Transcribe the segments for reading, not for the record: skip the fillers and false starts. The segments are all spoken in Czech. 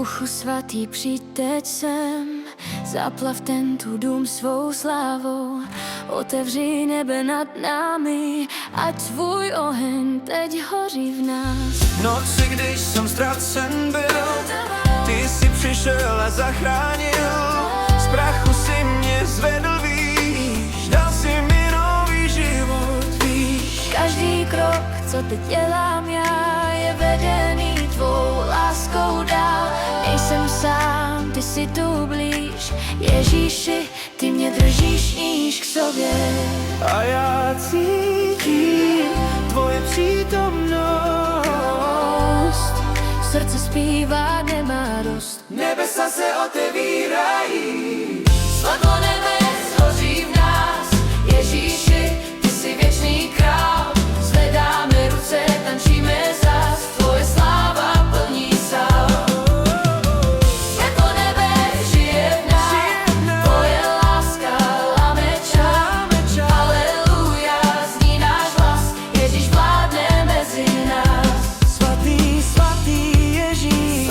Duchu svatý, přijď teď sem, zaplav tento dům svou slávou. Otevři nebe nad námi, ať tvůj oheň teď hoří v nás. V noci, když jsem ztracen byl, ty jsi přišel a zachránil. Z prachu si mě zvedl, víš, dal si mi nový život, víš. Každý krok, co teď dělám já, je vedený tvou láskou dál. Nejsem sám, ty jsi tu blíž, Ježíši, ty mě držíš níž k sobě. A já cítím tvoje přítomnost. Srdce zpívá, nemá dost. Nebesa se otevírají, Světlo nebes hoří v nás, Ježíši, ty jsi věčný král. Zvedáme ruce, tančíme zas, tvoje sláva plní sál. Světlo nebes žije v nás, tvoje láska láme čas. Haleluja, zní náš hlas, Ježíš vládne mezi nás. svatý, svatý Ježíš,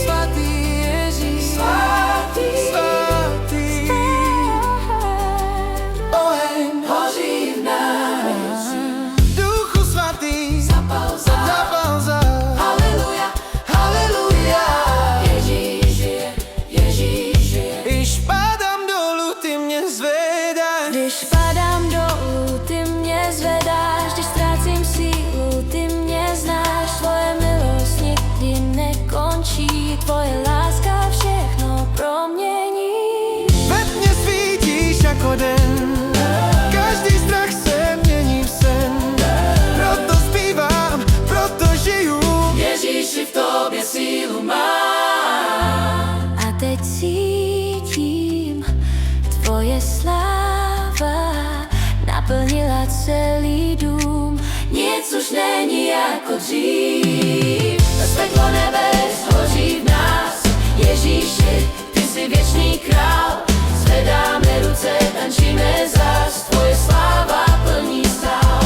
Svatý Ježíš, svatý, svatý. Oheň hoří v nás. Duchu svatý, Zapal zapal za. Haleluja, haleluja. Ježíš žije, Ježíš žije. Když padám dolů, ty mě zvedáš. Když padám dolů, ty mě zvedáš. Když ztrácím sílu, ty mě znáš. Tvoje milost nikdy nekončí, tvoje láska všechno promění. Ve tmě svítíš jako den, každý strach se mění v sen. Proto zpívám, proto žiju. Ježíši, v tobě sílu mám. A teď cítím, tvoje sláva naplnila celý dům. Nic už není jako dřív. Světlo nebes hoří v nás, Ježíši, ty jsi věčný král. Zvedáme ruce, tančíme zas, tvoje sláva plní sál.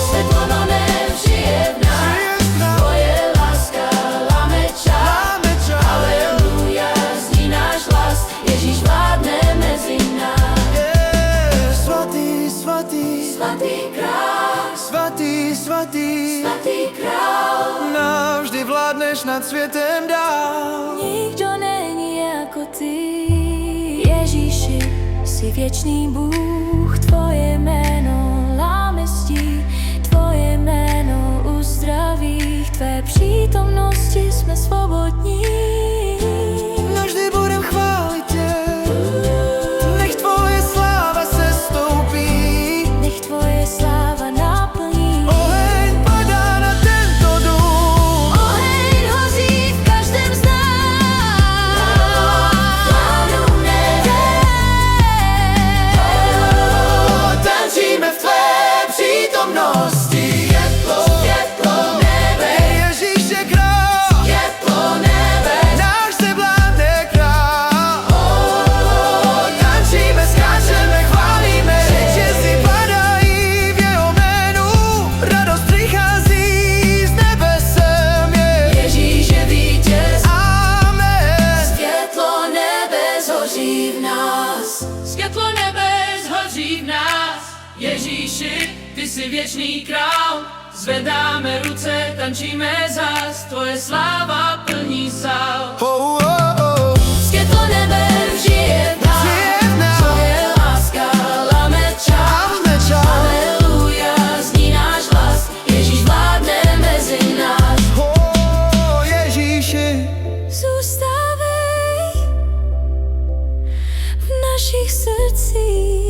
Světlo neb žije v nás, tvoje láska láme čas. Haleluja, zní náš hlas, Ježíš vládne mezi nás. Svatý, svatý, Svatý král, svatý, svatý. svatý král. Navždy vládneš nad světem dál. Nikdo není jako ty, Ježíši, jsi věčný Bůh. Tvoje jméno láme zdi, tvoje jméno uzdraví. V tvé přítomnosti jsme svobodní. Navždy budem chválit tě, nech tvoje sláva se stoupí. Nech tvoje sláva naplní. Oheň padá na tento dům. Oheň hoří v každém z nás. Plánu nebe. Tančíme v tvé přítomnosti. Světlo nebe. Ježíš je král, Světlo nebe. náš se vládne král. Tančíme, skáčeme, chválíme, řeči padají v jeho jménu. Radost přichází s nebesem, Ježíš je vítěz. amen. Světlo nebes hoří v nás. Světlo nebes hoří v nás, Ježíši, ty jsi věčný král. Zvedáme ruce, tančíme zas, tvoje sláva plní sál. Oh, oh, oh. Světlo nebes žije v nás. Žije v nás. Tvoje láska láme čas. Láme čas. Haleluja, zní náš hlas, Ježíš vládne mezi nás. Oh, Ježíši, Zůstávej v našich srdcích.